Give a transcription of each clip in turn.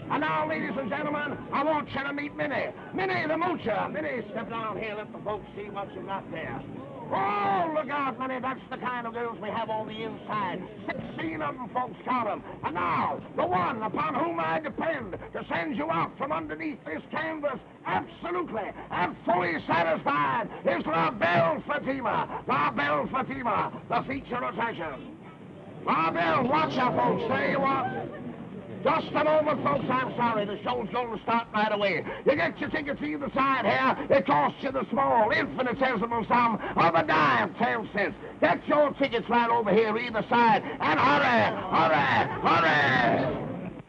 And now, ladies and gentlemen, I want you to meet Minnie. Minnie the Moocher. Minnie, step down here, let the folks see what you got there. Oh, look out, Minnie, that's the kind of girls we have on the inside. 16 of them, folks, count them. And now, the one upon whom I depend to send you out from underneath this canvas, absolutely and fully satisfied, is La Belle Fatima. La Belle Fatima, the feature attraction. La Belle, watch her, folks, there you are. Just a moment, folks, I'm sorry. The show's going to start right away. You get your tickets either side here. It costs you the small, infinitesimal sum of a dime, 10 cents. Get your tickets right over here either side. And hurry, hurry, hurry!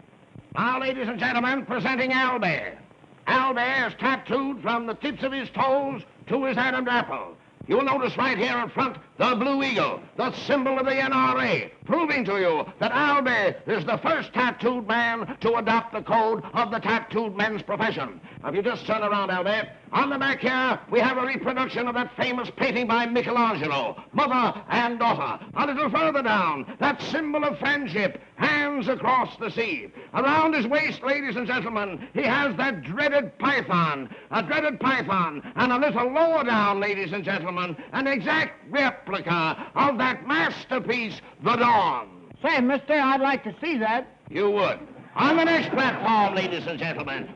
Now, ladies and gentlemen, presenting Albert. Albert is tattooed from the tips of his toes to his Adam's apple. You'll notice right here in front the blue eagle, the symbol of the NRA, proving to you that Albert is the first tattooed man to adopt the code of the tattooed men's profession. Now, if you just turn around, Albert, on the back here, we have a reproduction of that famous painting by Michelangelo, mother and daughter. A little further down, that symbol of friendship, hands across the sea. Around his waist, ladies and gentlemen, he has that dreaded python, a dreaded python, and a little lower down, ladies and gentlemen, an exact replica of that masterpiece, the Dawn. Say, mister, I'd like to see that. You would. On the next platform, ladies and gentlemen.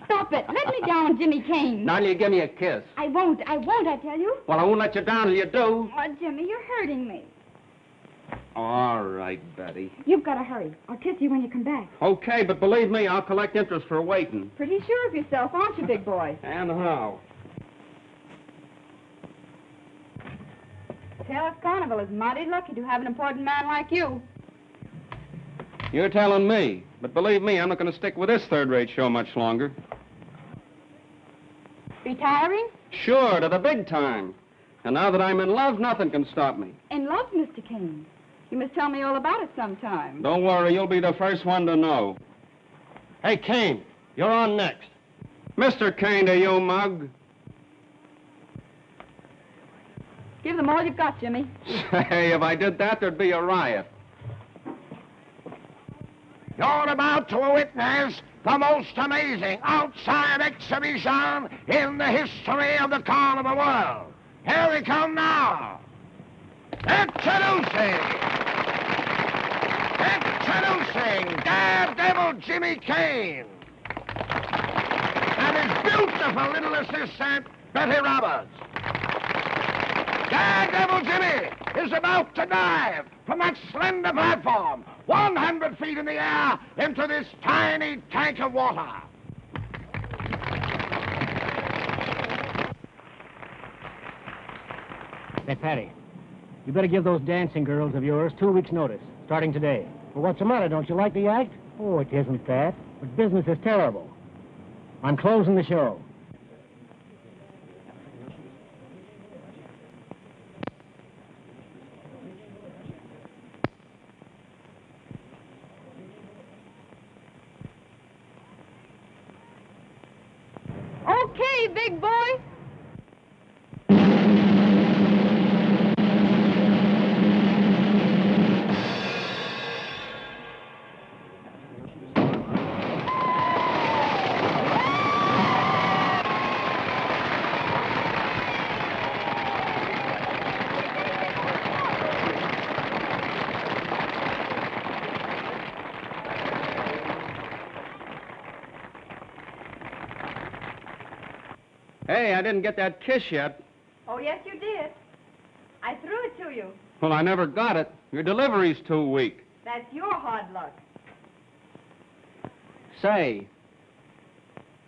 Stop it. Let me down, Jimmy Kane. Now you give me a kiss. I won't, I tell you. Well, I won't let you down till you do. Oh, Jimmy, you're hurting me. All right, Betty. You've got to hurry. I'll kiss you when you come back. Okay, but believe me, I'll collect interest for waiting. Pretty sure of yourself, aren't you, big boy? And how? Taylor's Carnival is mighty lucky to have an important man like you. You're telling me. But believe me, I'm not going to stick with this third-rate show much longer. Retiring? Sure, to the big time. And now that I'm in love, nothing can stop me. In love, Mr. Kane? You must tell me all about it sometime. Don't worry, you'll be the first one to know. Hey, Kane, you're on next. Mr. Kane to you, mug. Give them all you've got, Jimmy. Say, if I did that, there'd be a riot. You're about to witness the most amazing outside exhibition in the history of the carnival world. Here we come now. Introducing Daredevil Jimmy Kane and his beautiful little assistant, Betty Roberts. Daredevil Jimmy is about to dive from that slender platform 100 feet in the air into this tiny tank of water. Say, Patty, you better give those dancing girls of yours 2 weeks' notice, starting today. Well, what's the matter? Don't you like the act? Oh, it isn't that. But business is terrible. I'm closing the show. Okay, big boy. Hey, I didn't get that kiss yet. Oh, yes, you did. I threw it to you. Well, I never got it. Your delivery's too weak. That's your hard luck. Say,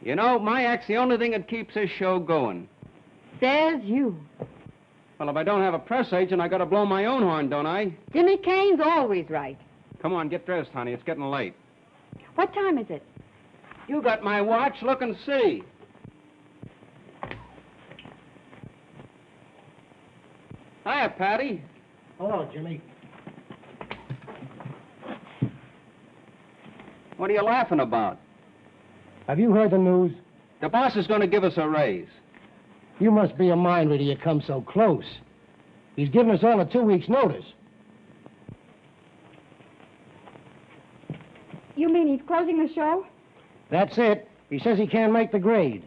you know, my act's the only thing that keeps this show going. Says you. Well, if I don't have a press agent, I gotta blow my own horn, don't I? Jimmy Kane's always right. Come on, get dressed, honey. It's getting late. What time is it? You got my watch. Look and see. Hiya, Patty. Hello, Jimmy. What are you laughing about? Have you heard the news? The boss is going to give us a raise. You must be a mind reader. You come so close. He's given us all a 2 weeks' notice. You mean he's closing the show? That's it. He says he can't make the grade.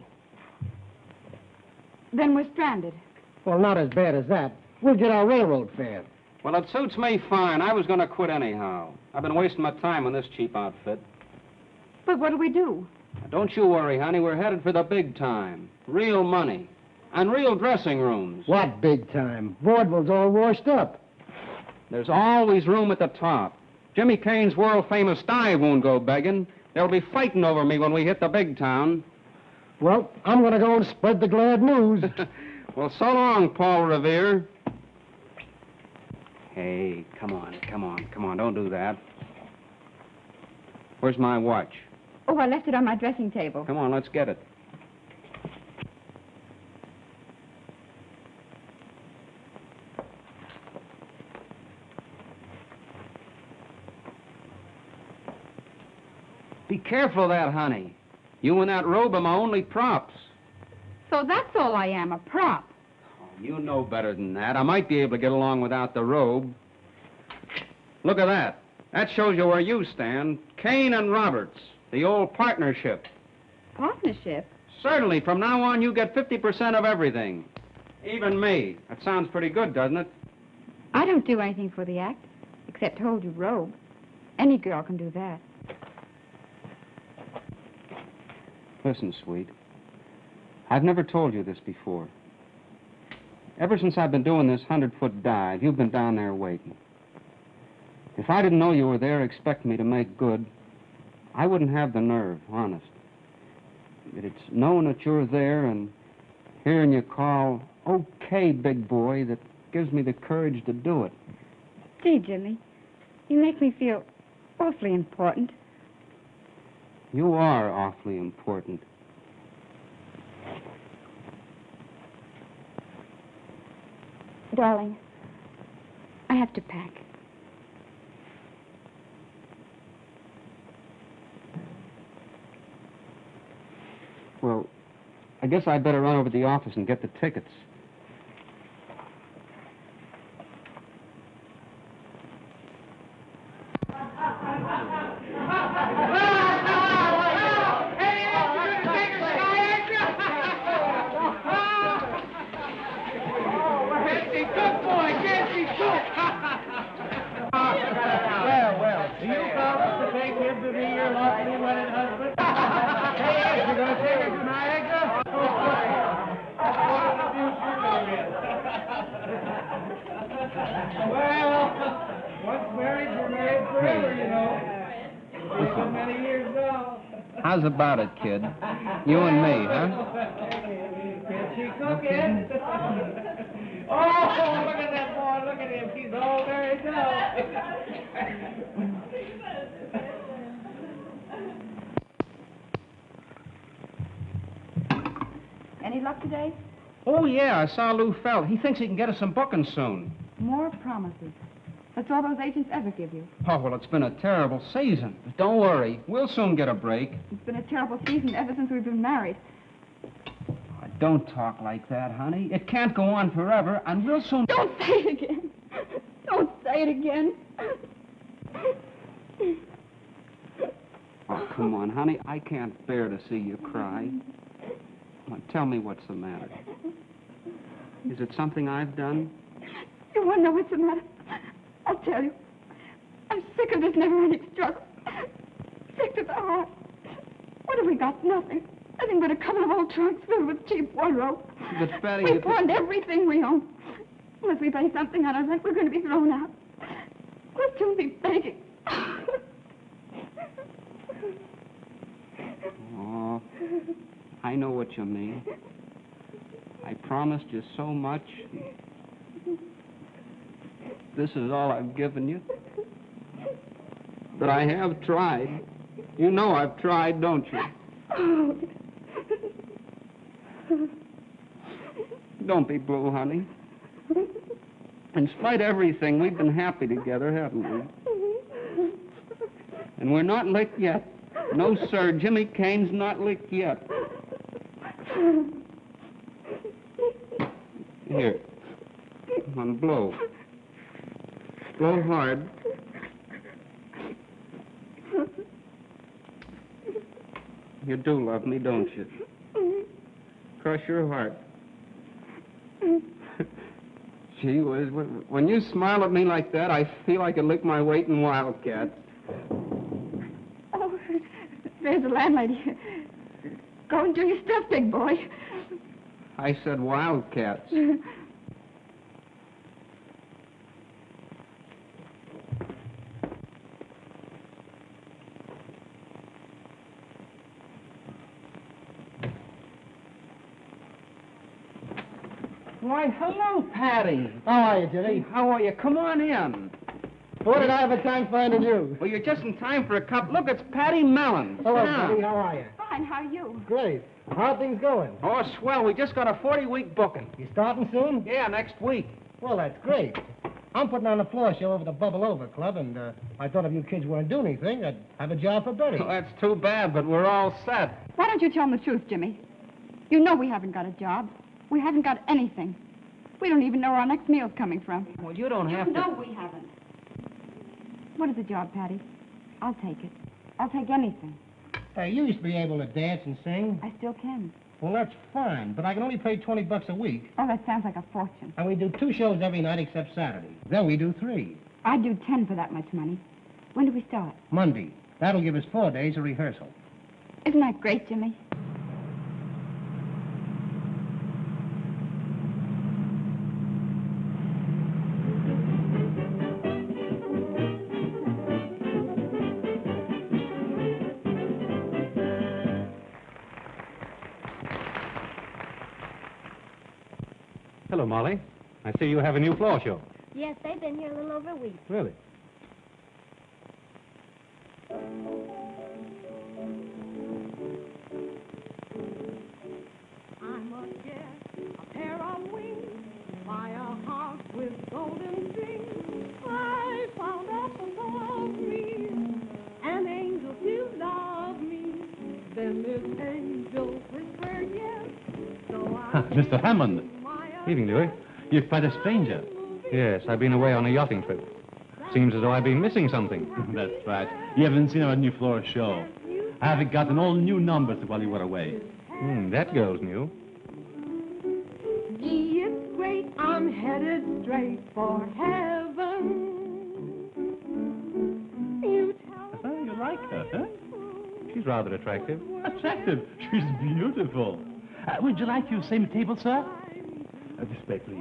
Then we're stranded. Well, not as bad as that. We'll get our railroad fare. Well, it suits me fine. I was going to quit anyhow. I've been wasting my time on this cheap outfit. But what do we do? Now, don't you worry, honey. We're headed for the big time. Real money. And real dressing rooms. What big time? Vaudeville's all washed up. There's always room at the top. Jimmy Kane's world-famous dive won't go begging. They'll be fighting over me when we hit the big town. Well, I'm going to go and spread the glad news. Well, so long, Paul Revere. Hey, come on, don't do that. Where's my watch? Oh, I left it on my dressing table. Come on, let's get it. Be careful of that, honey. You and that robe are my only props. So that's all I am, a prop. Oh, you know better than that. I might be able to get along without the robe. Look at that. That shows you where you stand. Kane and Roberts, the old partnership. Partnership? Certainly. From now on, you get 50% of everything. Even me. That sounds pretty good, doesn't it? I don't do anything for the act, except hold your robe. Any girl can do that. Listen, sweet. I've never told you this before. Ever since I've been doing this 100-foot dive, you've been down there waiting. If I didn't know you were there expecting me to make good, I wouldn't have the nerve, honest. But it's knowing that you're there and hearing you call, "Okay, big boy," that gives me the courage to do it. Gee, Jimmy, you make me feel awfully important. You are awfully important. Darling, I have to pack. Well, I guess I'd better run over to the office and get the tickets. How's about it, kid? You and me, huh? Can she cook it? Oh, look at that boy. Look at him. He's all very dull. Any luck today? Oh, yeah, I saw Lou Felt. He thinks he can get us some bookings soon. More promises. That's all those agents ever give you. Oh, well, it's been a terrible season. But don't worry. We'll soon get a break. It's been a terrible season ever since we've been married. Oh, don't talk like that, honey. It can't go on forever, and we'll soon... Don't say it again. Don't say it again. Oh, come on, honey. I can't bear to see you cry. Now, tell me what's the matter. Is it something I've done? You want to know what's the matter? I'll tell you. I'm sick of this never-ending struggle. Sick to the heart. What have we got? Nothing. Nothing but a couple of old trunks filled with cheap wardrobe. But, Betty... We pawned everything we own. Unless we pay something on our rent, we're going to be thrown out. We'll soon be begging. Oh, I know what you mean. I promised you so much. This is all I've given you. But I have tried. You know I've tried, don't you? Oh. Don't be blue, honey. In spite of everything, we've been happy together, haven't we? And we're not licked yet. No, sir, Jimmy Kane's not licked yet. Here. Come on, blow. Blow hard. You do love me, don't you? Cross your heart. Gee whiz, when you smile at me like that, I feel I could lick my weight in Wildcats. Oh, there's the landlady. Go and do your stuff, big boy. I said Wildcats. Why, hello, Patty. How are you, Jimmy? How are you? Come on in. What did I have a time finding you? Well, you're just in time for a cup. Look, it's Patty Mellon. Hello, Sit down. Patty. How are you? Fine, how are you? Great. How are things going? Oh, swell. We just got a 40-week booking. You starting soon? Yeah, next week. Well, that's great. I'm putting on a floor show over the Bubble Over Club, and I thought if you kids weren't doing anything, I'd have a job for Betty. Well, that's too bad, but we're all set. Why don't you tell them the truth, Jimmy? You know we haven't got a job. We haven't got anything. We don't even know where our next meal's coming from. Well, you don't have to... No, we haven't. What is the job, Patty? I'll take it. I'll take anything. Hey, you used to be able to dance and sing. I still can. Well, that's fine, but I can only pay $20 a week. Oh, that sounds like a fortune. And we do 2 shows every night except Saturday. Then we do 3. I'd do 10 for that much money. When do we start? Monday. That'll give us 4 days of rehearsal. Isn't that great, Jimmy? Hello, Molly. I see you have a new floor show. Yes, they've been here a little over a week. Really? I must get a pair of wings, buy a house with golden strings. I found up above me an angel to love me. Then this angel whispered yes, so I Mr. Hammond. Evening, Louis. You're quite a stranger. Yes, I've been away on a yachting trip. Seems as though I've been missing something. That's right. You haven't seen our new floor show. I have gotten all new numbers while you were away. That girl's new. Gee, it's great, I'm headed straight for heaven. You tell You like her, huh? She's rather attractive. Attractive. She's beautiful. Would you like your same table, sir? Respectfully.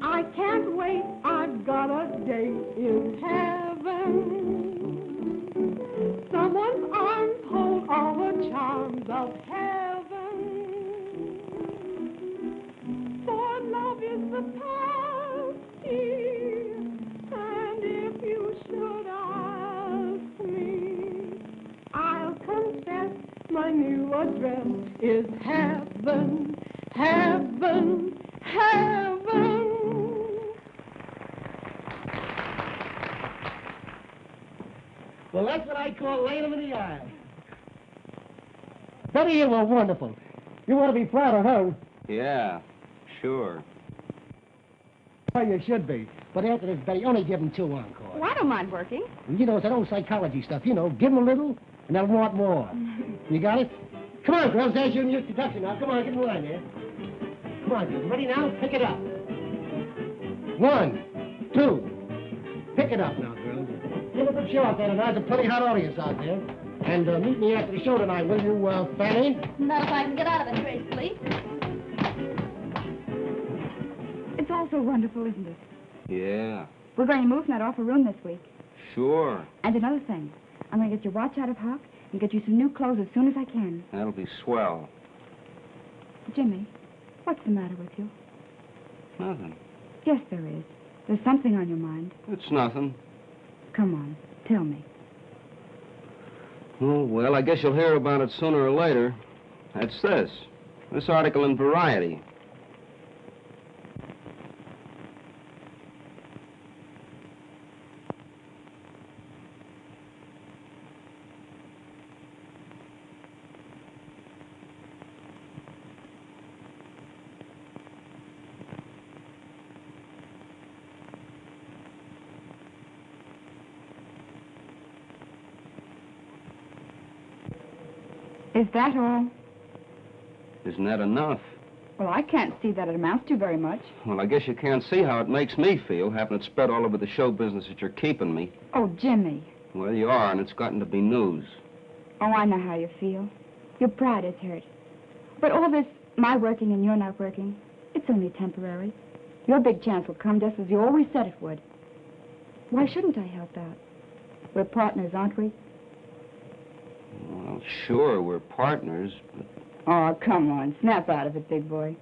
I can't wait, I've got a date in heaven. Someone's arms hold all the charms of heaven. For love is the party, and if you should ask me, I'll confess my new address is heaven, heaven, heaven. Well, that's what I call laying him in the eye. Betty, you were wonderful. You want to be proud of her. Yeah, sure. Well, you should be. But after this, Betty, only give them 2 encores. Well, I don't mind working. You know, it's that old psychology stuff. You know, give them a little, and they'll want more. You got it? Come on, girls. There's your new introduction now. Come on, get in line there. Come on, you ready now? Pick it up. 1, 2. Pick it up now, girls. Give a good show out there tonight. There's a pretty hot audience out there. And meet me after the show tonight, will you, Fanny? Not if I can get out of it gracefully. It's all so wonderful, isn't it? Yeah, We're going to move in that awful room this week. sure. And another thing, I'm going to get your watch out of Hawk and get you some new clothes as soon as I can. That'll be swell. Jimmy, what's the matter with you? Nothing. Yes, there is. There's something on your mind. It's nothing. Come on, tell me. Oh, well, I guess you'll hear about it sooner or later. That's this article in Variety. Is that all? Isn't that enough? Well, I can't see that it amounts to very much. Well, I guess you can't see how it makes me feel, having it spread all over the show business that you're keeping me. Oh, Jimmy. Well, you are, and it's gotten to be news. Oh, I know how you feel. Your pride is hurt. But all this, my working and you're not working, it's only temporary. Your big chance will come just as you always said it would. Why shouldn't I help out? We're partners, aren't we? Well, sure, we're partners, but... Oh, come on. Snap out of it, big boy.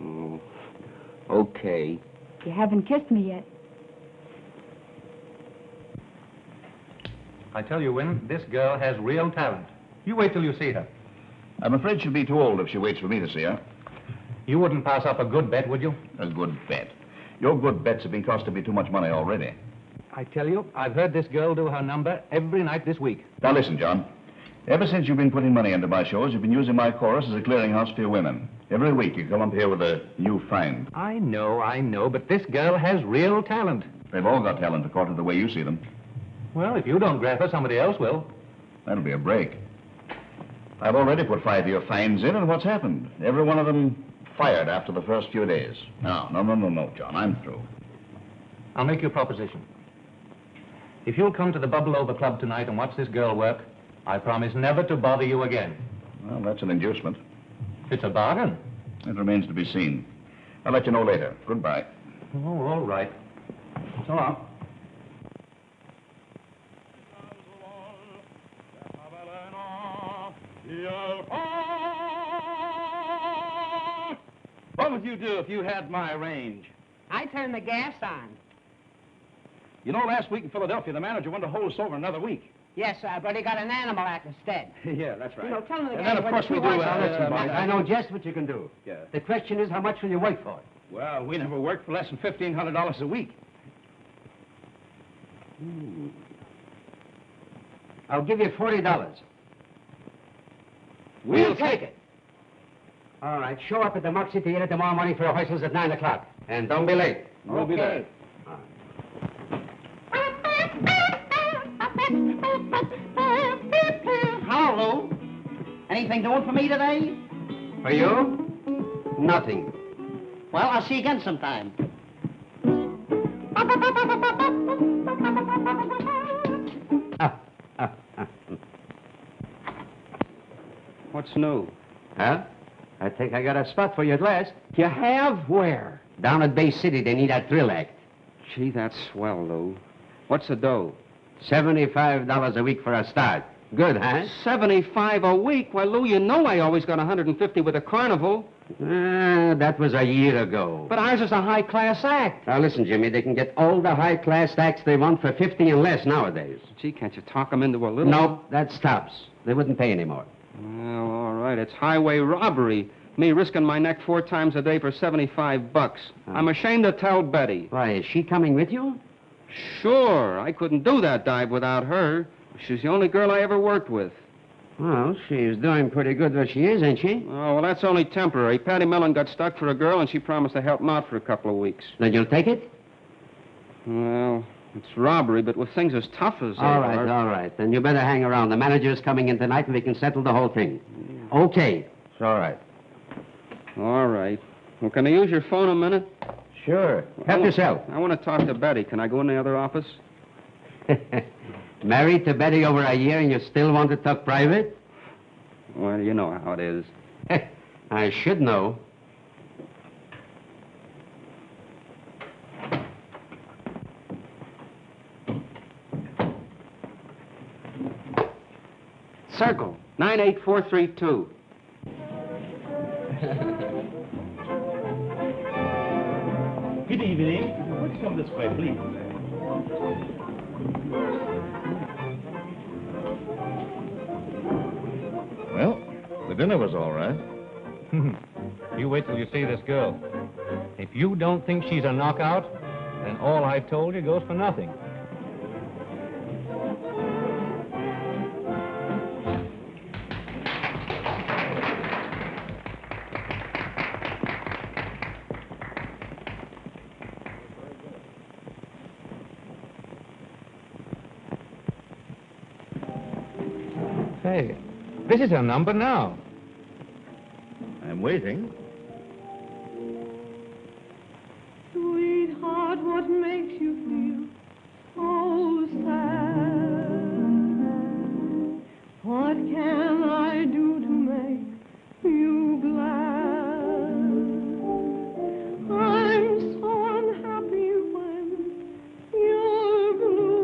Oh, okay. You haven't kissed me yet. I tell you, Win, this girl has real talent. You wait till you see her. I'm afraid she'll be too old if she waits for me to see her. You wouldn't pass up a good bet, would you? A good bet. Your good bets have been costing me too much money already. I tell you, I've heard this girl do her number every night this week. Now listen, John. Ever since you've been putting money into my shows, you've been using my chorus as a clearinghouse for your women. Every week you come up here with a new find. I know, but this girl has real talent. They've all got talent according to the way you see them. Well, if you don't grab her, somebody else will. That'll be a break. I've already put 5 of your finds in, and what's happened? Every one of them fired after the first few days. No, John, I'm through. I'll make you a proposition. If you'll come to the Bubble Over Club tonight and watch this girl work, I promise never to bother you again. Well, that's an inducement. It's a bargain. It remains to be seen. I'll let you know later. Goodbye. Oh, all right. So long. What would you do if you had my range? I turn the gas on. You know, last week in Philadelphia, the manager wanted to hold us over another week. Yes, sir, but he got an animal act instead. Yeah, that's right. You know, tell him the And guy then, of course, we do... Listen, boys, I know just what you can do. Yeah. The question is, how much will you work for it? Well, we never worked for less than $1,500 a week. I'll give you $40. We'll take it. All right, show up at the Moxie Theater tomorrow morning for rehearsals at 9 o'clock. And don't be late. We'll be there. Hello, Lou. Anything doing for me today? For you? Nothing. Well, I'll see you again sometime. What's new? Huh? I think I got a spot for you at last. You have? Where? Down at Bay City, they need that thrill act. Gee, that's swell, Lou. What's the dough? $75 a week for a start. Good, huh? 75 a week? Why, Lou, you know I always got 150 with a carnival. That was a year ago. But ours is a high-class act. Now, listen, Jimmy, they can get all the high-class acts they want for 50 and less nowadays. Gee, can't you talk them into a little... Nope, that stops. They wouldn't pay anymore. Well, all right. It's highway robbery. Me risking my neck 4 times a day for $75. I'm ashamed to tell Betty. Why, is she coming with you? Sure. I couldn't do that dive without her. She's the only girl I ever worked with. Well, she's doing pretty good where she is, ain't she? Oh, well, that's only temporary. Patty Mellon got stuck for a girl, and she promised to help him out for a couple of weeks. Then you'll take it? Well, it's robbery, but with things as tough as they All are... right. Then you better hang around. The manager's coming in tonight, and we can settle the whole thing. Okay. It's all right. All right. Well, can I use your phone a minute? Sure. Help yourself. I want to talk to Betty. Can I go in the other office? Married to Betty over a year, and you still want to talk private? Well, you know how it is. I should know. Circle, 98432. Good evening. Would you come this way, please? Well, the dinner was all right. You wait till you see this girl. If you don't think she's a knockout, then all I've told you goes for nothing. Say, This is her number now. I'm waiting. Sweetheart, what makes you feel so sad? What can I do to make you glad? I'm so unhappy when you're blue.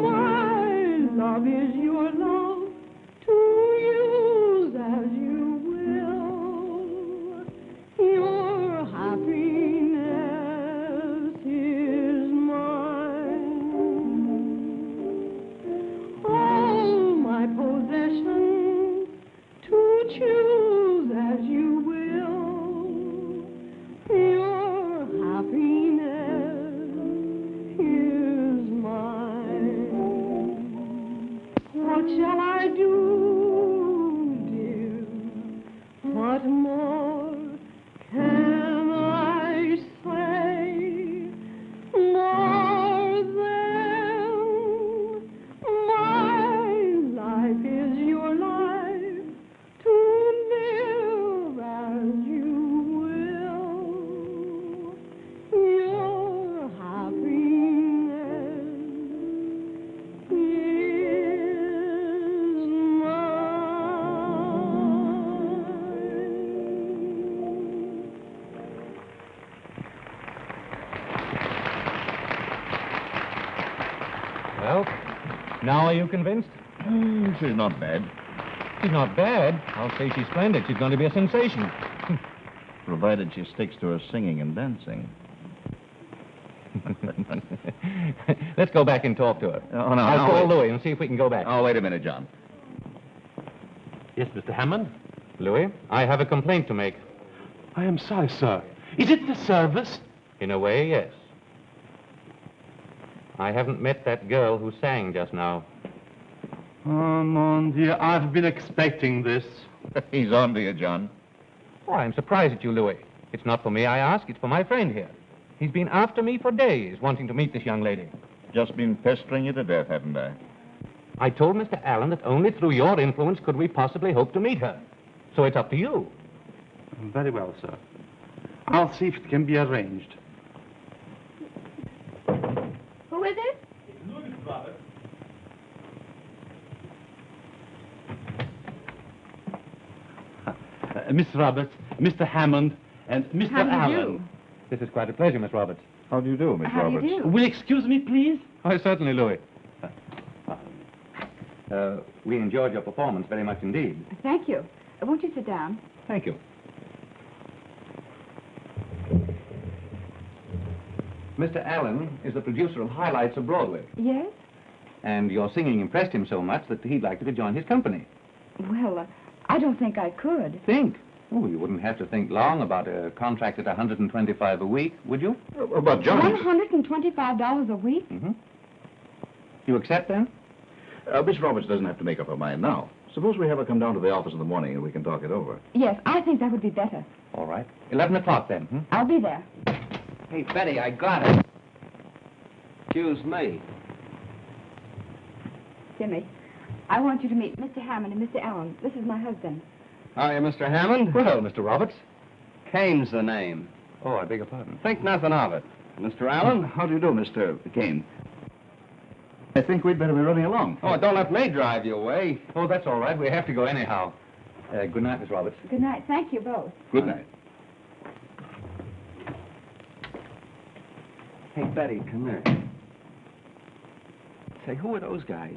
My love is your love to use as you will. Your happiness is mine. All my possessions to choose as you will. Your happiness is mine. What shall I do, dear? What more can I say? More than my life is your life to live as you will. Your happiness is mine. Well, now are you convinced? She's not bad. She's not bad. I'll say she's splendid. She's going to be a sensation. Provided she sticks to her singing and dancing. Let's go back and talk to her. Oh, no, I'll no, call wait. Louis and see if we can go back. Oh, wait a minute, John. Yes, Mr. Hammond? Louis, I have a complaint to make. I am sorry, sir. Is it the service? In a way, yes. I haven't met that girl who sang just now. Oh, mon Dieu, I've been expecting this. He's on to you, John. Oh, I'm surprised at you, Louis. It's not for me I ask, it's for my friend here. He's been after me for days, wanting to meet this young lady. Just been pestering you to death, haven't I? I told Mr. Allen that only through your influence could we possibly hope to meet her. So it's up to you. Very well, sir. I'll see if it can be arranged. Who is it? Miss Roberts, Mr. Hammond, and Mr. How do you Allen. do? This is quite a pleasure, Miss Roberts. How do you do, Miss How do you Roberts? do? Will you excuse me, please? Oh, certainly, Louis. We enjoyed your performance very much indeed. Thank you. Won't you sit down? Thank you. Mr. Allen is the producer of highlights of Broadway, Yes? and your singing impressed him so much that he'd like you to join his company. Well, I don't think I could. Think? Oh, you wouldn't have to think long about a contract at $125 a week, would you? But John... $125 a week? Mm-hmm. You accept, then? Miss Roberts doesn't have to make up her mind now. Suppose we have her come down to the office in the morning and we can talk it over. Yes, I think that would be better. All right. 11 o'clock, then. Hmm? I'll be there. Hey, Betty, I got it. Excuse me. Jimmy, I want you to meet Mr. Hammond and Mr. Allen. This is my husband. Hiya, Mr. Hammond. Well, Mr. Roberts. Kane's the name. Oh, I beg your pardon. Think nothing of it. Mr. Allen? How do you do, Mr. Kane? I think we'd better be running along. Oh, don't let me drive you away. Oh, that's all right. We have to go anyhow. Good night, Miss Roberts. Good night. Thank you both. Good night. Hey, Betty, come here. Say, who are those guys?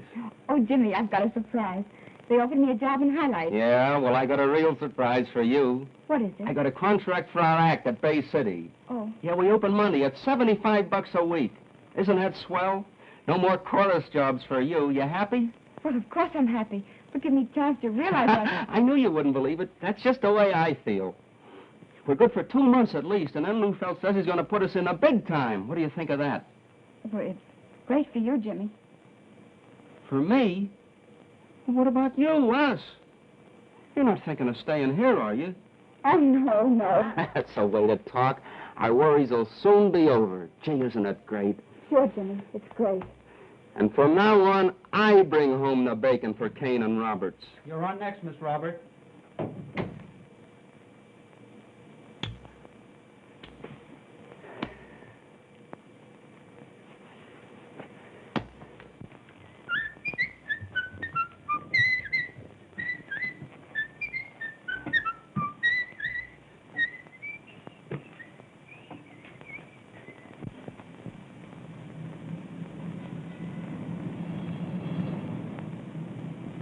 Oh, Jimmy, I've got a surprise. They offered me a job in highlights. Yeah, well, I got a real surprise for you. What is it? I got a contract for our act at Bay City. Oh. Yeah, we open Monday at $75 a week. Isn't that swell? No more chorus jobs for you. You happy? Well, of course I'm happy. But give me a chance to realize what... I knew you wouldn't believe it. That's just the way I feel. We're good for 2 months at least, and then Lufeld says he's going to put us in the big time. What do you think of that? Well, it's great for you, Jimmy. For me? Well, what about you, us? You're not thinking of staying here, are you? Oh, no, no. That's a way to talk. Our worries will soon be over. Gee, isn't it great? Sure, Jimmy. It's great. And from now on, I bring home the bacon for Kane and Roberts. You're on next, Miss Robert.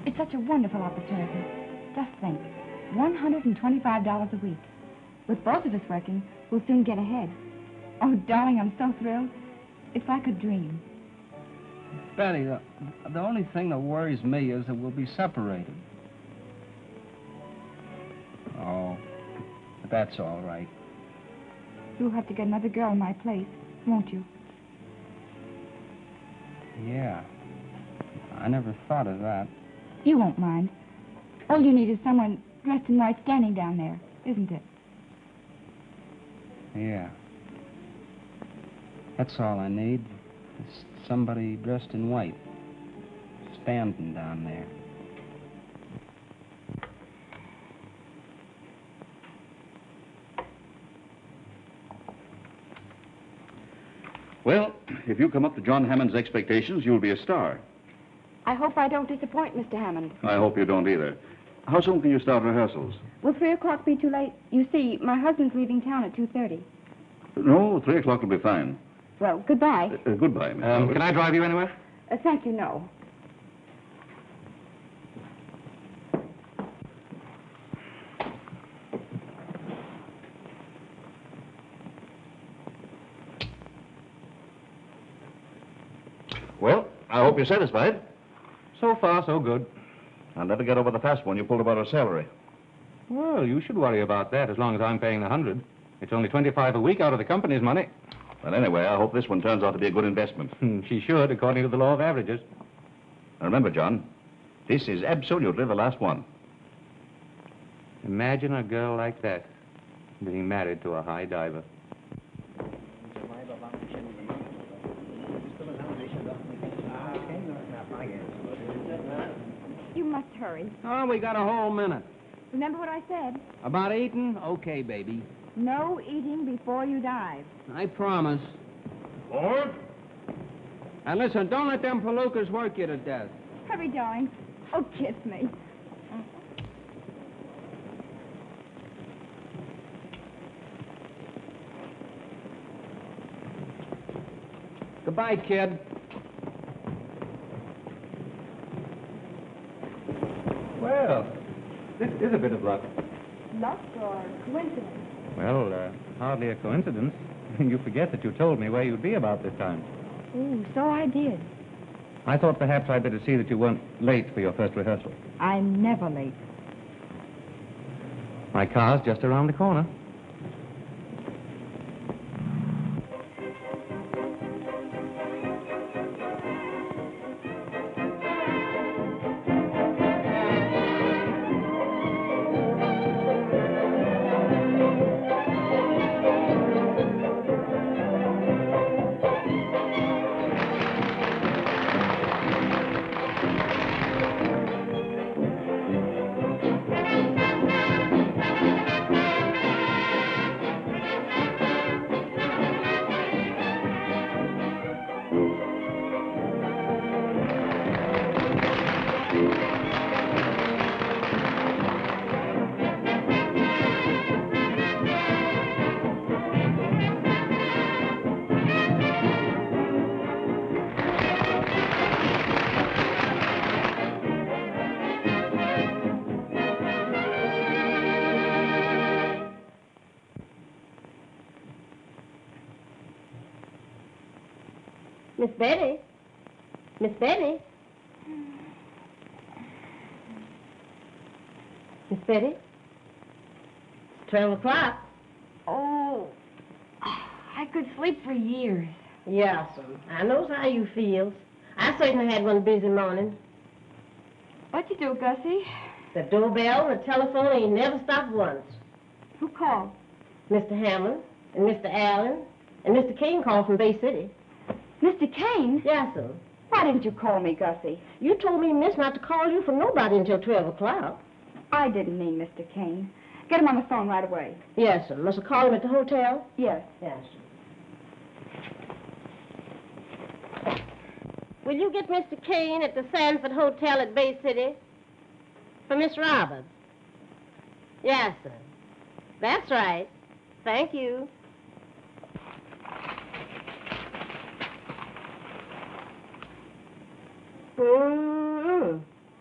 It's such a wonderful opportunity. Just think, $125 a week. With both of us working, we'll soon get ahead. Oh, darling, I'm so thrilled. It's like a dream. Betty, the only thing that worries me is that we'll be separated. Oh, but that's all right. You'll have to get another girl in my place, won't you? Yeah. I never thought of that. You won't mind. All you need is someone dressed in white standing down there, isn't it? Yeah. That's all I need. Is somebody dressed in white, standing down there. Well, if you come up to John Hammond's expectations, you'll be a star. I hope I don't disappoint Mr. Hammond. I hope you don't either. How soon can you start rehearsals? Will 3 o'clock be too late? You see, my husband's leaving town at 2:30. No, 3 o'clock will be fine. Well, goodbye. Goodbye, Miss Roberts. Can I drive you anywhere? Thank you, no. Well, I hope you're satisfied. So far, so good. I'll never get over the fast one you pulled about her salary. Well, you should worry about that as long as I'm paying the 100. It's only 25 a week out of the company's money. Well, anyway, I hope this one turns out to be a good investment. She should, according to the law of averages. And remember, John, this is absolutely the last one. Imagine a girl like that being married to a high diver. You must hurry. Oh, we got a whole minute. Remember what I said? About eating? Okay, baby. No eating before you dive. I promise. Forward. And listen, don't let them palookas work you to death. Hurry, darling. Oh, kiss me. Goodbye, kid. Well, this is a bit of luck. Luck or coincidence? Well, hardly a coincidence. You forget that you told me where you'd be about this time. Oh, so I did. I thought perhaps I'd better see that you weren't late for your first rehearsal. I'm never late. My car's just around the corner. Miss Betty? Miss Betty? Miss Betty? It's 12 o'clock. Oh, I could sleep for years. Yeah, son. I knows how you feels. I certainly had one busy morning. What you do, Gussie? The doorbell and the telephone ain't never stopped once. Who called? Mr. Hammond and Mr. Allen and Mr. Kane called from Bay City. Mr. Kane? Yeah, sir. Why didn't you call me, Gussie? You told me, miss, not to call you for nobody until 12 o'clock. I didn't mean Mr. Kane. Get him on the phone right away. Yes, sir. Must I call him at the hotel? Yes. Yes, sir. Will you get Mr. Kane at the Sanford Hotel at Bay City? For Miss Roberts? Yes, sir. That's right. Thank you.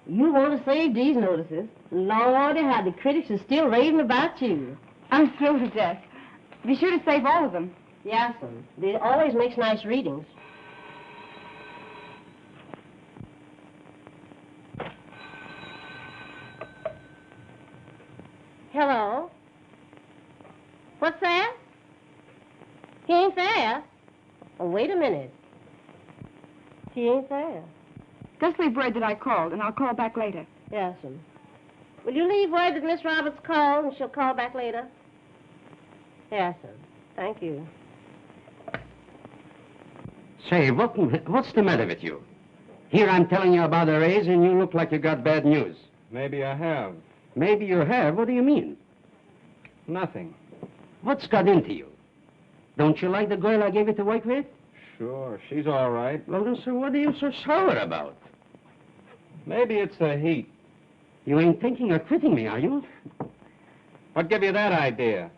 You want to save these notices. Lordy, how the critics are still raving about you. I'm thrilled to death. Be sure to save all of them. Yes, sir. They always makes nice readings. Hello? What's that? He ain't there. Oh, wait a minute. He ain't there. Just leave word that I called, and I'll call back later. Yes, sir. Will you leave word that Miss Roberts called and she'll call back later? Yes, sir. Thank you. Say, what's the matter with you? Here I'm telling you about a raise, and you look like you got bad news. Maybe I have. Maybe you have? What do you mean? Nothing. What's got into you? Don't you like the girl I gave you to work with? Sure, she's all right. Well, then, sir, what are you so sour about? Maybe it's the heat. You ain't thinking of quitting me, are you? What gave you that idea?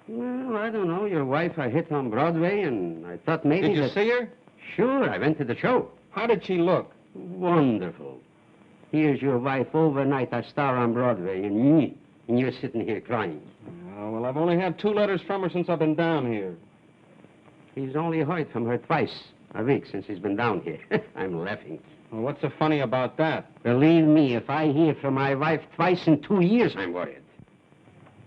Well, I don't know. Your wife I hit on Broadway, and I thought maybe... Did you see her? Sure, I went to the show. How did she look? Wonderful. Here's your wife overnight, a star on Broadway, and you're sitting here crying. Oh, well, I've only had 2 letters from her since I've been down here. He's only heard from her twice a week since he's been down here. I'm laughing. Well, what's so funny about that? Believe me, if I hear from my wife twice in 2 years, I'm worried.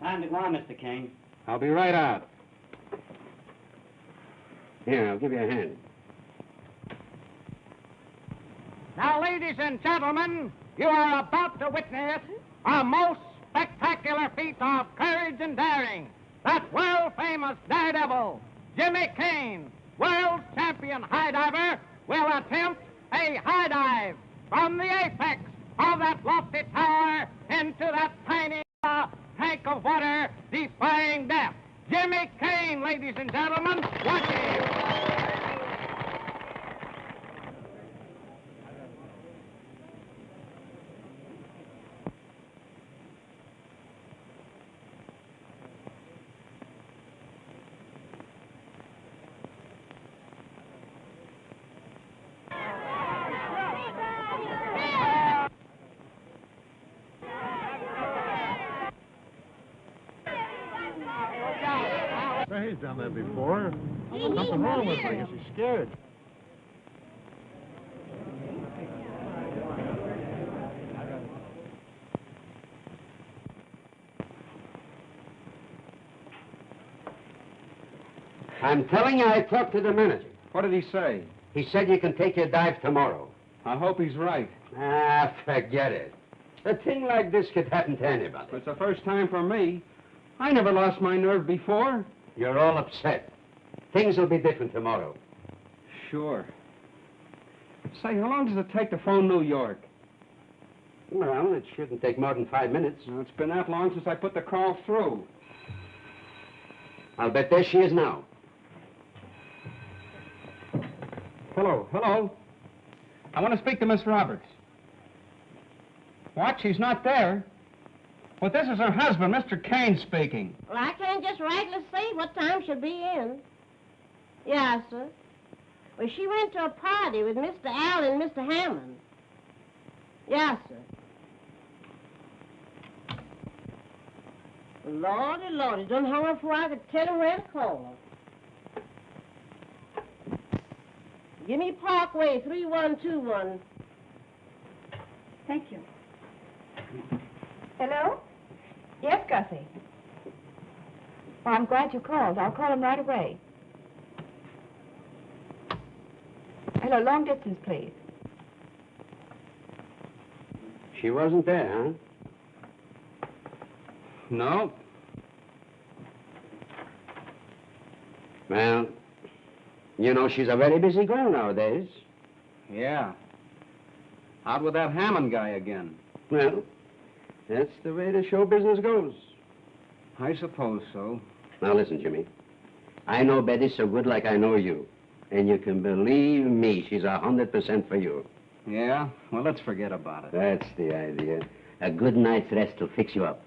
Time to go on, Mr. Kane. I'll be right out. Here, I'll give you a hand. Now, ladies and gentlemen, you are about to witness a most spectacular feat of courage and daring. That world-famous daredevil, Jimmy Kane, world champion high diver, will attempt a high dive from the apex of that lofty tower into that tiny tank of water, defying death. Jimmy Kane, ladies and gentlemen, watch him. He's done that before. Nothing wrong with her. I guess he's scared. I'm telling you, I talked to the manager. What did he say? He said you can take your dive tomorrow. I hope he's right. Ah, forget it. A thing like this could happen to anybody. It's the first time for me. I never lost my nerve before. You're all upset. Things will be different tomorrow. Sure. Say, how long does it take to phone New York? Well, it shouldn't take more than 5 minutes. Well, it's been that long since I put the call through. I'll bet there she is now. Hello, hello. I want to speak to Miss Roberts. What? She's not there? Well, this is her husband, Mr. Kane, speaking. Well, I can't just rightly say what time she'll be in. Yes, sir. Well, she went to a party with Mr. Allen and Mr. Hammond. Yes, sir. Lordy, Lordy, don't hurry before I could tell him where to call. Give me Parkway 3121. Thank you. Hello? Yes, Gussie. Well, I'm glad you called. I'll call him right away. Hello, long distance, please. She wasn't there, huh? No. Well, you know, she's a very busy girl nowadays. Yeah. Out with that Hammond guy again. Well, that's the way the show business goes. I suppose so. Now listen, Jimmy. I know Betty so good like I know you. And you can believe me, she's 100% for you. Yeah? Well, let's forget about it. That's the idea. A good night's rest will fix you up.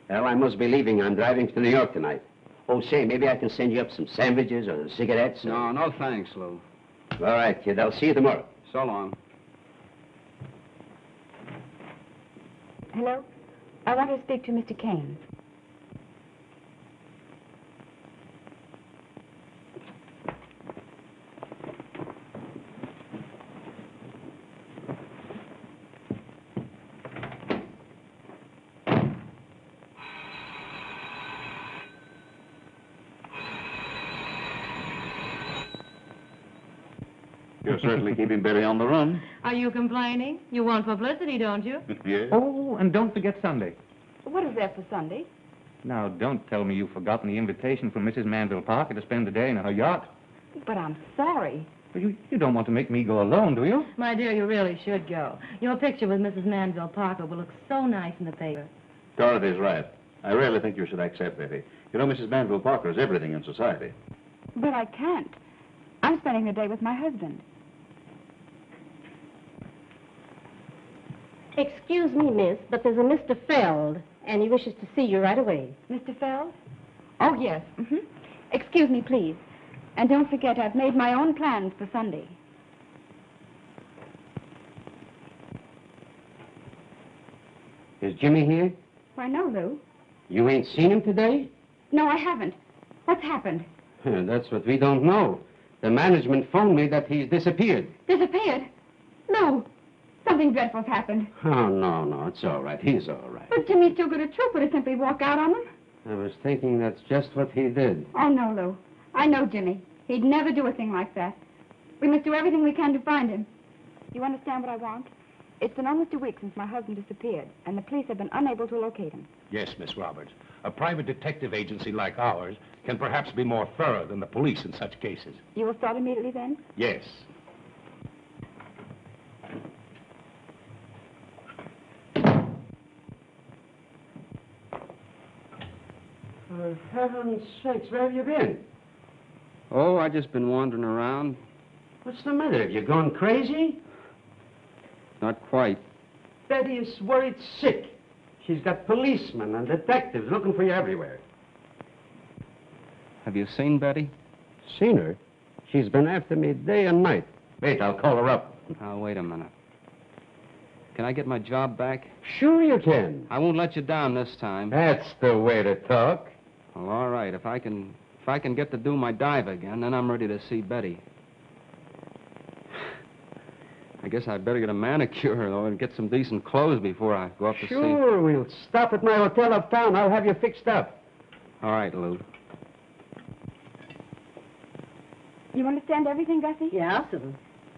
Well, I must be leaving. I'm driving to New York tonight. Oh, say, maybe I can send you up some sandwiches or cigarettes. Or... No thanks, Lou. All right, kid. I'll see you tomorrow. So long. Hello? I want to speak to Mr. Kane. You're certainly keeping Betty on the run. Are you complaining? You want publicity, don't you? Yes. Oh, and don't forget Sunday. What is there for Sunday? Now, don't tell me you've forgotten the invitation from Mrs. Manville Parker to spend the day in her yacht. But I'm sorry. You don't want to make me go alone, do you? My dear, you really should go. Your picture with Mrs. Manville Parker will look so nice in the paper. Dorothy's right. I really think you should accept Betty. You know, Mrs. Manville Parker is everything in society. But I can't. I'm spending the day with my husband. Excuse me, miss, but there's a Mr. Feld, and he wishes to see you right away. Mr. Feld? Oh, yes. Excuse me, please. And don't forget, I've made my own plans for Sunday. Is Jimmy here? Why, no, Lou. You ain't seen him today? No, I haven't. What's happened? That's what we don't know. The management phoned me that he's disappeared. Disappeared? No. Something dreadful's happened. Oh, no, it's all right. He's all right. But Jimmy's too good a trooper to simply walk out on them. I was thinking that's just what he did. Oh, no, Lou. I know Jimmy. He'd never do a thing like that. We must do everything we can to find him. You understand what I want? It's been almost a week since my husband disappeared, and the police have been unable to locate him. Yes, Miss Roberts. A private detective agency like ours can perhaps be more thorough than the police in such cases. You will start immediately then? Yes. For heaven's sakes, where have you been? Oh, I just been wandering around. What's the matter? Have you gone crazy? Not quite. Betty is worried sick. She's got policemen and detectives looking for you everywhere. Have you seen Betty? Seen her? She's been after me day and night. Wait, I'll call her up. Now, wait a minute. Can I get my job back? Sure you can. I won't let you down this time. That's the way to talk. Well, all right. If I can get to do my dive again, then I'm ready to see Betty. I guess I'd better get a manicure, though, and get some decent clothes before I go up to see. Sure, we'll stop at my hotel uptown. I'll have you fixed up. All right, Lou. You understand everything, Gussie? Yes, sir.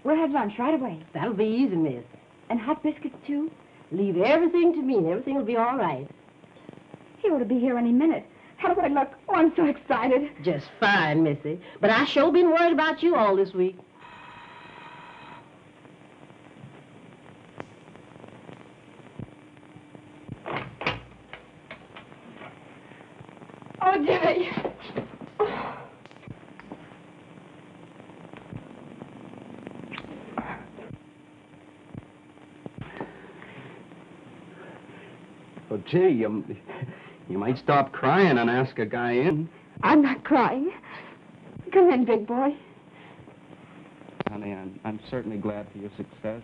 We'll have lunch right away. That'll be easy, miss. And hot biscuits, too? Leave everything to me, and everything will be all right. He ought to be here any minute. How do I look? Oh, I'm so excited. Just fine, missy. But I sure been worried about you all this week. Oh, Jimmy. Oh, gee, you might stop crying and ask a guy in. I'm not crying. Come in, big boy. Honey, I'm certainly glad for your success.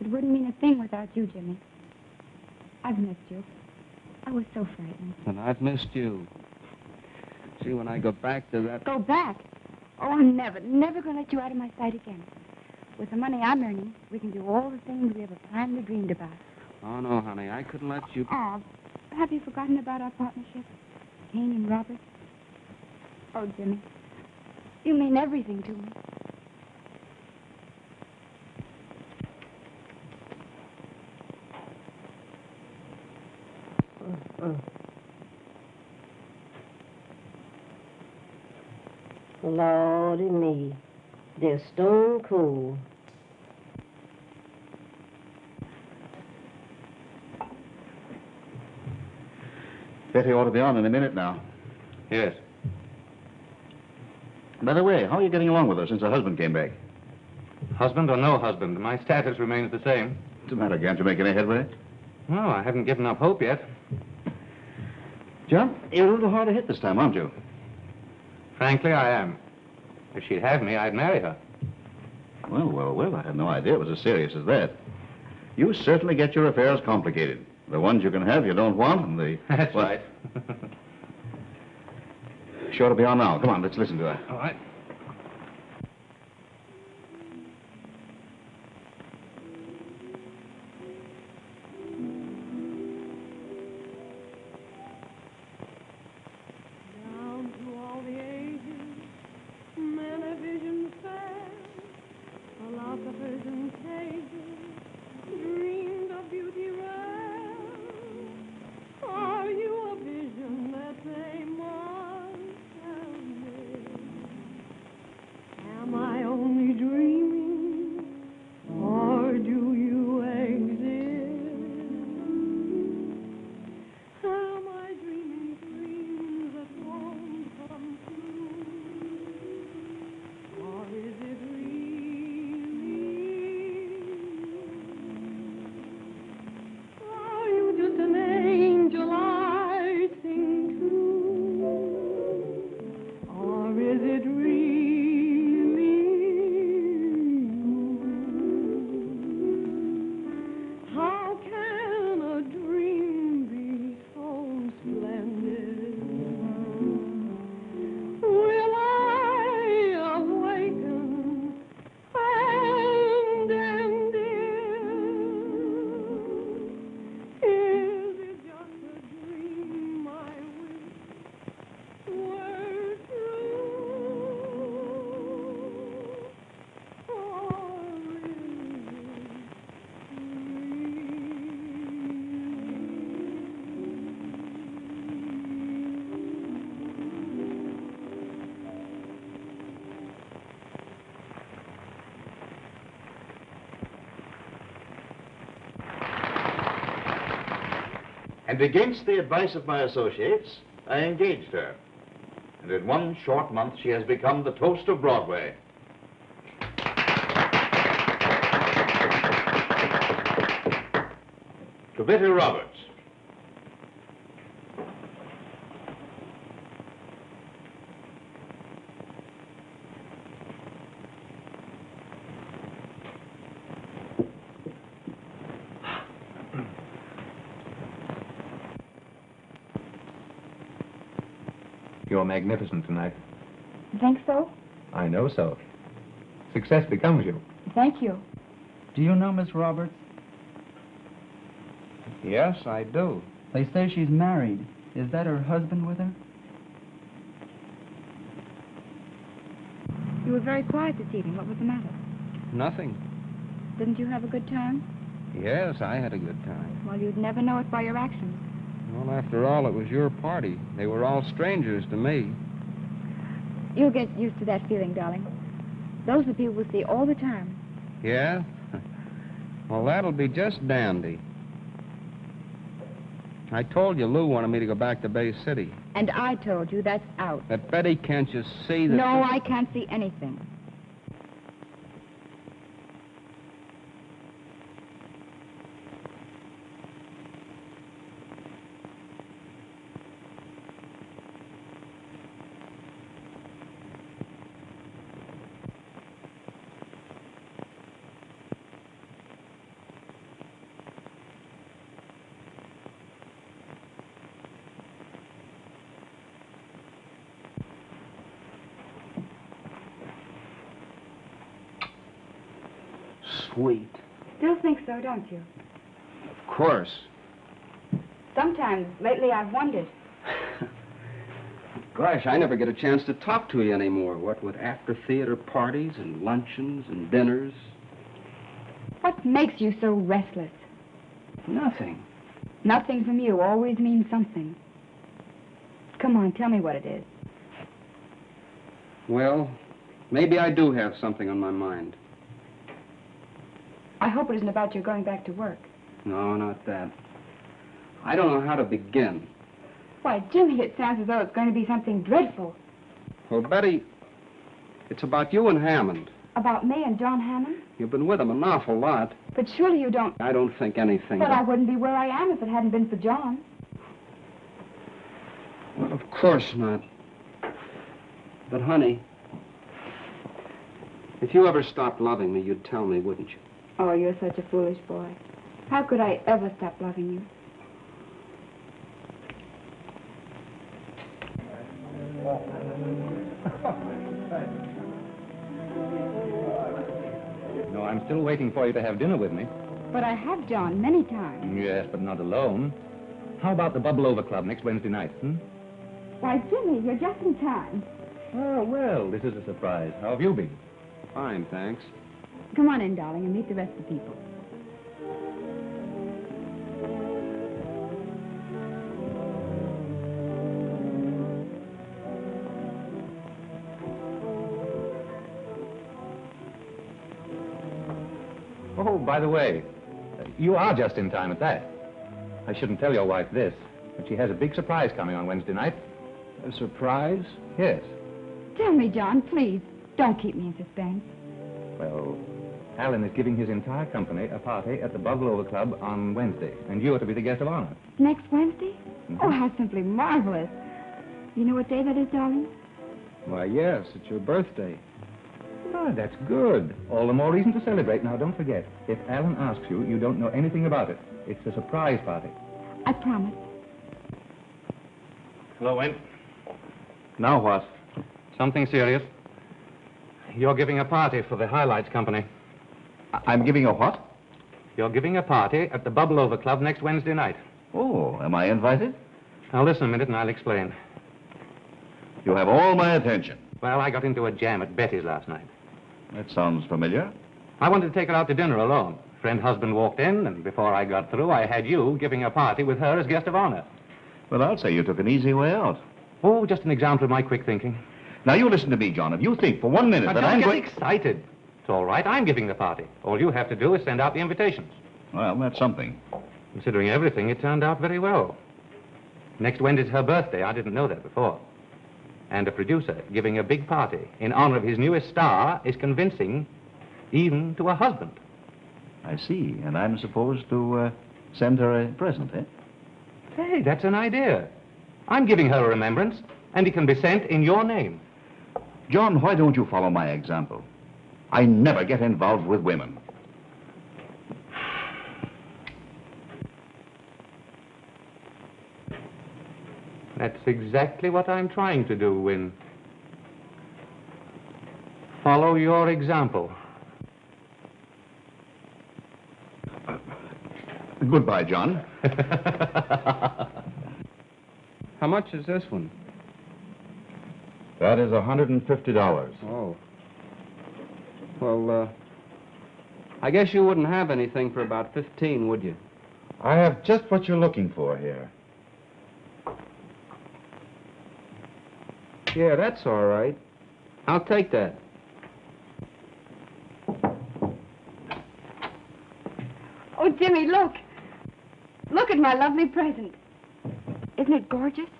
It wouldn't mean a thing without you, Jimmy. I've missed you. I was so frightened. And I've missed you. See, when I go back to that... Go back? Oh, I'm never going to let you out of my sight again. With the money I'm earning, we can do all the things we ever planned or dreamed about. Oh, no, honey, I couldn't let you... Oh, have you forgotten about our partnership? Kane and Robert? Oh, Jimmy, you mean everything to me. Lordy me. They're stone cold. Betty ought to be on in a minute now. Yes. By the way, how are you getting along with her since her husband came back? Husband or no husband, my status remains the same. What's the matter? Can't you make any headway? No, I haven't given up hope yet. John, you're a little hard to hit this time, aren't you? Frankly, I am. If she'd have me, I'd marry her. Well, I had no idea it was as serious as that. You certainly get your affairs complicated. The ones you can have you don't want, and the... That's right. Sure to be on now. Come on, let's listen to her. All right. Down through all the ages, many visions fair, philosophers and sages dreamed of beauty rare. Are you a vision that they must have made? Am I only dreaming, or do you exist? Am I dreaming dreams that won't come true, or is it really you? Are you just an angel I sing to, or is it really you? How can a dream be so splendid? Will I awaken and end it? Is it just a dream I wish were true? Or And against the advice of my associates, I engaged her. And in one short month, she has become the toast of Broadway. To Betty Roberts. You're magnificent tonight. Think so? I know so. Success becomes you. Thank you. Do you know Miss Roberts? Yes, I do. They say she's married. Is that her husband with her? You were very quiet this evening. What was the matter? Nothing. Didn't you have a good time? Yes, I had a good time. Well, you'd never know it by your actions. Well, after all, it was your party. They were all strangers to me. You'll get used to that feeling, darling. Those are the people we see all the time. Yeah? Well, that'll be just dandy. I told you Lou wanted me to go back to Bay City. And I told you that's out. That Betty can't just see that... No, I can't see anything. Sweet. Still think so, don't you? Of course. Sometimes, lately, I've wondered. Gosh, I never get a chance to talk to you anymore. What with after-theater parties and luncheons and dinners. What makes you so restless? Nothing. Nothing from you always means something. Come on, tell me what it is. Well, maybe I do have something on my mind. I hope it isn't about your going back to work. No, not that. I don't know how to begin. Why, Jimmy, it sounds as though it's going to be something dreadful. Well, Betty, it's about you and Hammond. About me and John Hammond? You've been with him an awful lot. But surely you don't... I don't think anything. But I wouldn't be where I am if it hadn't been for John. Well, of course not. But, honey, if you ever stopped loving me, you'd tell me, wouldn't you? Oh, you're such a foolish boy. How could I ever stop loving you? No, I'm still waiting for you to have dinner with me. But I have, John, many times. Yes, but not alone. How about the Bubble Over Club next Wednesday night, Why, Jimmy, you're just in time. Oh, well, this is a surprise. How have you been? Fine, thanks. Come on in, darling, and meet the rest of the people. Oh, by the way, you are just in time at that. I shouldn't tell your wife this, but she has a big surprise coming on Wednesday night. A surprise? Yes. Tell me, John, please. Don't keep me in suspense. Well, Alan is giving his entire company a party at the Bubble Over Club on Wednesday, and you are to be the guest of honor. Next Wednesday? Oh, how simply marvelous. You know what day that is, darling? Why, yes, it's your birthday. Oh, that's good. All the more reason to celebrate. Now, don't forget, if Alan asks you, you don't know anything about it. It's a surprise party. I promise. Hello, Wayne. Now what? Something serious. You're giving a party for the Highlights Company. I'm giving a what? You're giving a party at the Bubble Over Club next Wednesday night. Oh, am I invited? Now, listen a minute and I'll explain. You have all my attention. Well, I got into a jam at Betty's last night. That sounds familiar. I wanted to take her out to dinner alone. Friend husband walked in, and before I got through, I had you giving a party with her as guest of honor. Well, I'll say you took an easy way out. Oh, just an example of my quick thinking. Now, you listen to me, John. If you think for 1 minute Now, that don't I'm get going... excited. It's all right. I'm giving the party. All you have to do is send out the invitations. Well, that's something. Considering everything, it turned out very well. Next Wednesday's her birthday. I didn't know that before. And a producer giving a big party in honor of his newest star is convincing even to a husband. I see. And I'm supposed to send her a present, eh? Hey, that's an idea. I'm giving her a remembrance, and it can be sent in your name. John, why don't you follow my example? I never get involved with women. That's exactly what I'm trying to do, Win. Follow your example. Goodbye, John. How much is this one? That is $150. Oh. Well, I guess you wouldn't have anything for about 15, would you? I have just what you're looking for here. Yeah, that's all right. I'll take that. Oh, Jimmy, look. Look at my lovely present. Isn't it gorgeous?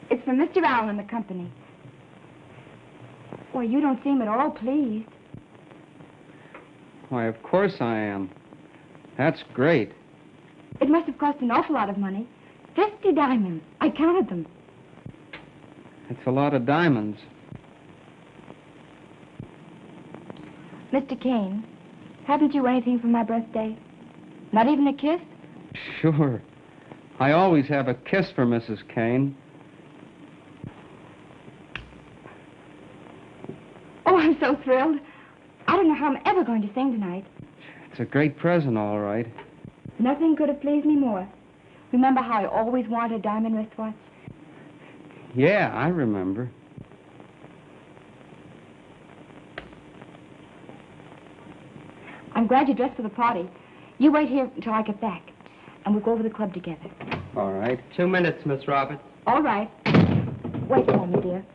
It's for Mr. Allen and the company. Well, you don't seem at all pleased. Why, of course I am. That's great. It must have cost an awful lot of money. 50 diamonds. I counted them. It's a lot of diamonds. Mr. Kane, haven't you anything for my birthday? Not even a kiss? Sure. I always have a kiss for Mrs. Kane. Oh, I'm so thrilled. I don't know how I'm ever going to sing tonight. It's a great present, all right. Nothing could have pleased me more. Remember how I always wanted a diamond wristwatch? Yeah, I remember. I'm glad you dressed for the party. You wait here until I get back, and we'll go over to the club together. All right. 2 minutes, Miss Roberts. All right. Wait for me, dear.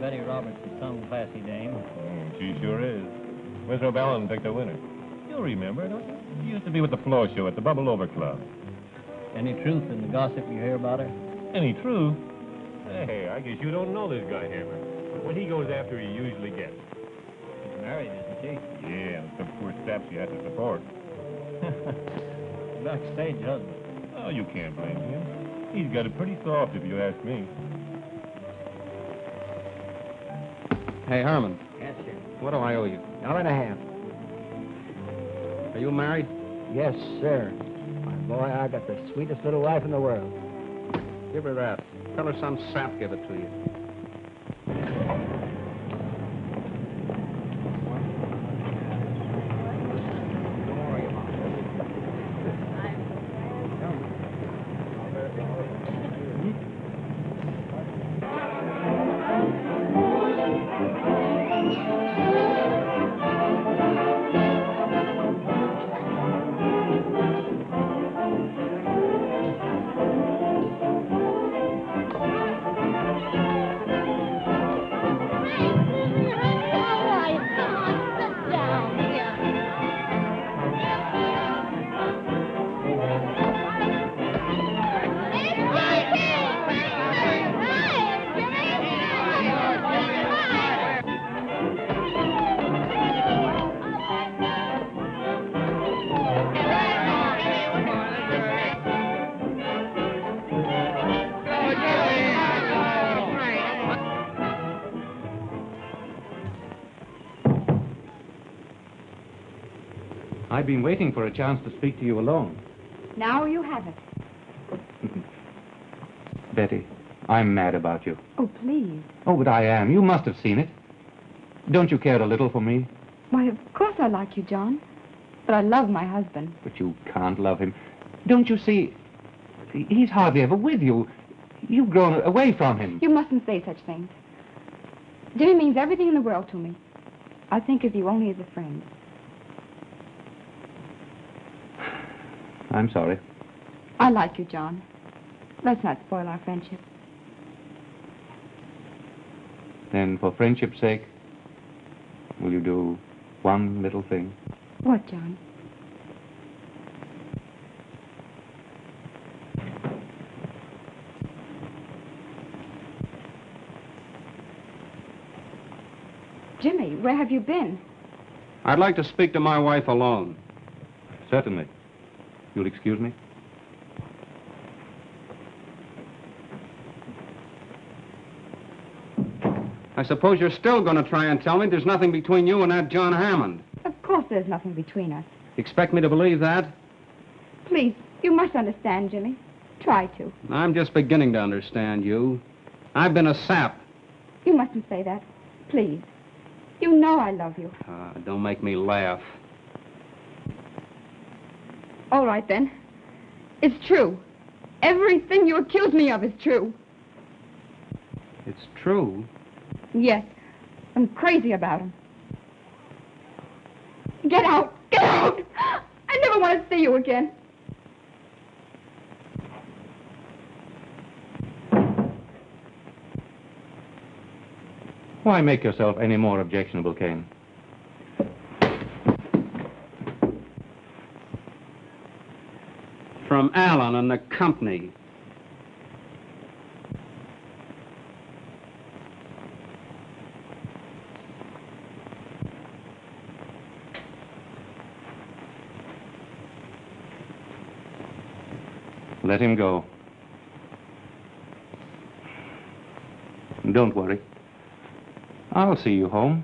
Betty Roberts is some classy dame. She sure is. Miss O'Ballon picked a winner. You'll remember, don't you? She used to be with the Floor Show at the Bubble Over Club. Any truth in the gossip you hear about her? Any truth? Hey, I guess you don't know this guy, Hammond. But when he goes after, he usually gets. She's married, isn't she? Yeah, and some poor sap she has to support. Backstage husband. Oh, you can't blame him. He's got it pretty soft, if you ask me. Hey, Herman. Yes, sir. What do I owe you? $1.50. Are you married? Yes, sir. My boy, I got the sweetest little wife in the world. Give her that. Tell her some sap give it to you. I've been waiting for a chance to speak to you alone. Now you have it. Betty, I'm mad about you. Oh, please. Oh, but I am. You must have seen it. Don't you care a little for me? Why, of course I like you, John. But I love my husband. But you can't love him. Don't you see? He's hardly ever with you. You've grown away from him. You mustn't say such things. Jimmy means everything in the world to me. I think of you only as a friend. I'm sorry. I like you, John. Let's not spoil our friendship. Then, for friendship's sake, will you do one little thing? What, John? Jimmy, where have you been? I'd like to speak to my wife alone. Certainly. You'll excuse me? I suppose you're still going to try and tell me there's nothing between you and that John Hammond. Of course there's nothing between us. Expect me to believe that? Please, you must understand, Jimmy. Try to. I'm just beginning to understand you. I've been a sap. You mustn't say that. Please. You know I love you. Don't make me laugh. All right, then. It's true. Everything you accuse me of is true. It's true? Yes. I'm crazy about him. Get out! Get out! I never want to see you again. Why make yourself any more objectionable, Kane? From Allen and the company. Let him go. Don't worry. I'll see you home.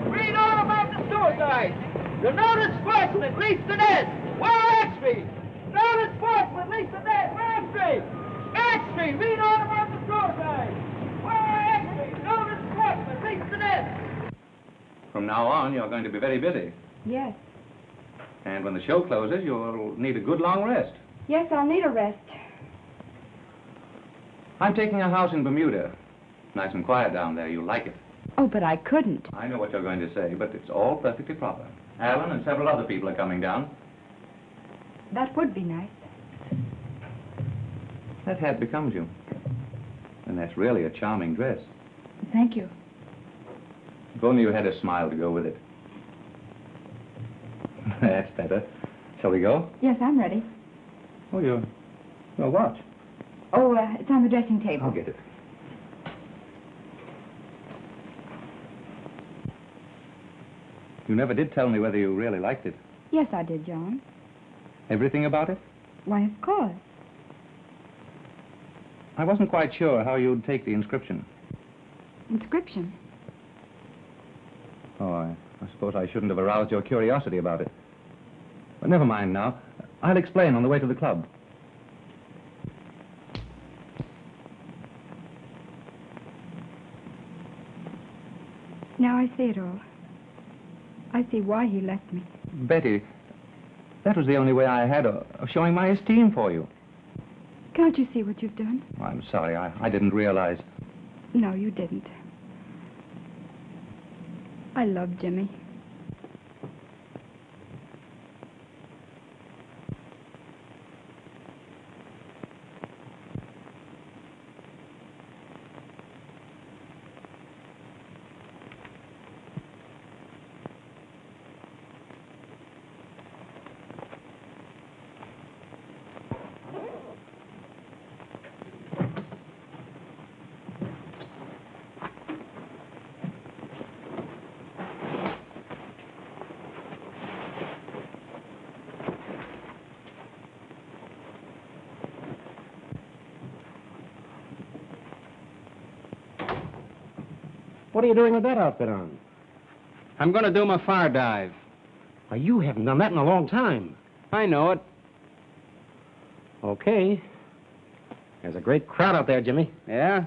Read all about the suicide. The noted sportsman leads to death. Where Exby? Noted sportsman leads to death. Where Exby? Exby, read all about the suicide. Where Exby? Noted sportsman leads to death. From now on, you're going to be very busy. Yes. And when the show closes, you'll need a good long rest. Yes, I'll need a rest. I'm taking a house in Bermuda. Nice and quiet down there. You'll like it. Oh, but I couldn't. I know what you're going to say, but it's all perfectly proper. Alan and several other people are coming down. That would be nice. That hat becomes you. And that's really a charming dress. Thank you. If only you had a smile to go with it. That's better. Shall we go? Yes, I'm ready. Oh, your watch. Oh, it's on the dressing table. I'll get it. You never did tell me whether you really liked it. Yes, I did, John. Everything about it? Why, of course. I wasn't quite sure how you'd take the inscription. Inscription? Oh, I suppose I shouldn't have aroused your curiosity about it. But never mind now. I'll explain on the way to the club. Now I see it all. I see why he left me. Betty, that was the only way I had of showing my esteem for you. Can't you see what you've done? I'm sorry. I didn't realize. No, you didn't. I love Jimmy. What are you doing with that outfit on? I'm going to do my fire dive. Why, you haven't done that in a long time. I know it. Okay. There's a great crowd out there, Jimmy. Yeah?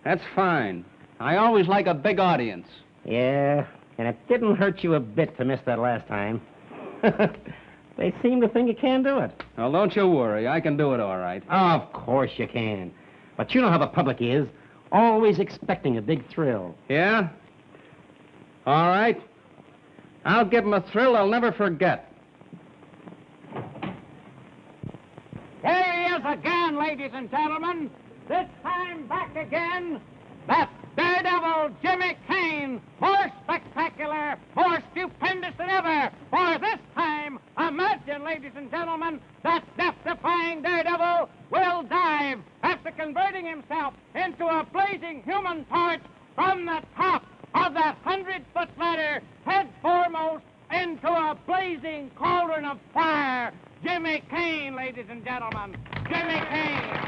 That's fine. I always like a big audience. Yeah, and it didn't hurt you a bit to miss that last time. They seem to think you can do it. Well, don't you worry. I can do it all right. Of course you can. But you know how the public is. Always expecting a big thrill. Yeah? All right. I'll give them a thrill they'll never forget. Here he is again, ladies and gentlemen. This time back again. That daredevil Jimmy Kane. More spectacular, more stupendous than ever. For this time, imagine, ladies and gentlemen, that death-defying daredevil will dive after converting himself into a blazing human torch from the top of that 100-foot ladder, head foremost into a blazing cauldron of fire. Jimmy Kane, ladies and gentlemen. Jimmy Kane.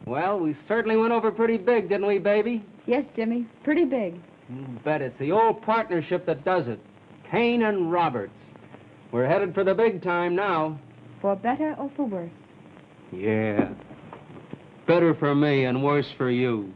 Well, we certainly went over pretty big, didn't we, baby? Yes, Jimmy, pretty big. You bet. It's the old partnership that does it. Kane and Roberts. We're headed for the big time now. For better or for worse? Yeah. Better for me and worse for you.